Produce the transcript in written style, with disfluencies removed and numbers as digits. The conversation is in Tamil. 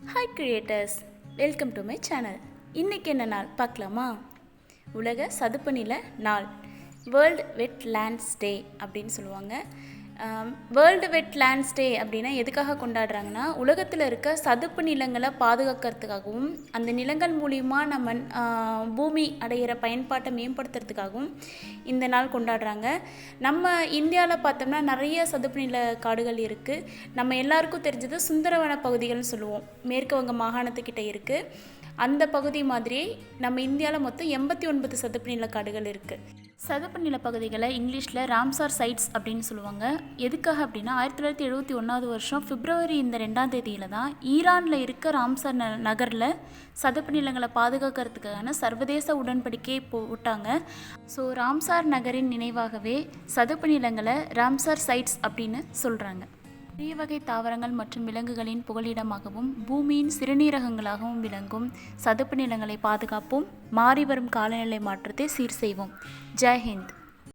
Hi creators, welcome to my channel. இன்றைக்கி என்ன நாள் பார்க்கலாமா? உலக சதுப்பு நில நாள், வேர்ல்டு வெட் லேண்ட்ஸ் டே அப்படின்னு சொல்லுவாங்க. வேர்ல்டு வெட் லேண்ட்ஸ் டே அப்படின்னா எதுக்காக கொண்டாடுறாங்கன்னா, உலகத்தில் இருக்க சதுப்பு நிலங்களை பாதுகாக்கிறதுக்காகவும் அந்த நிலங்கள் மூலிமா நம்ம பூமி அடையிற பயன்பாட்டை மேம்படுத்துறதுக்காகவும் இந்த நாள் கொண்டாடுறாங்க. நம்ம இந்தியாவில் பார்த்தோம்னா நிறைய சதுப்பு நில காடுகள் இருக்குது. நம்ம எல்லாருக்கும் தெரிஞ்சது சுந்தரவன பகுதிகள்னு சொல்லுவோம். மேற்கு வங்க மாகாணத்துக்கிட்ட இருக்குது. அந்த பகுதி மாதிரி நம்ம இந்தியாவில் மொத்தம் 89 சதுப்பு நில காடுகள் இருக்குது. சதுப்பு நில பகுதிகளை இங்கிலீஷில் ராம்சார் சைட்ஸ் அப்படின்னு சொல்லுவாங்க. எதுக்காக அப்படின்னா 1971 பிப்ரவரி இந்த 2ஆம் தேதியில் தான் ஈரானில் இருக்க ராம்சார் நகரில் சதுப்பு நிலங்களை பாதுகாக்கிறதுக்கான சர்வதேச உடன்படிக்கையை போட்டாங்க. ஸோ ராம்சார் நகரின் நினைவாகவே சதுப்பு நிலங்களை ராம்சார் சைட்ஸ் அப்படின்னு சொல்கிறாங்க. பெரிய வகை தாவரங்கள் மற்றும் விலங்குகளின் புகலிடமாகவும் பூமியின் சிறுநீரகங்களாகவும் விளங்கும் சதுப்பு நிலங்களை பாதுகாப்போம். மாறிவரும் காலநிலை மாற்றத்தை சீர் செய்வோம். ஜெய் ஹிந்த்.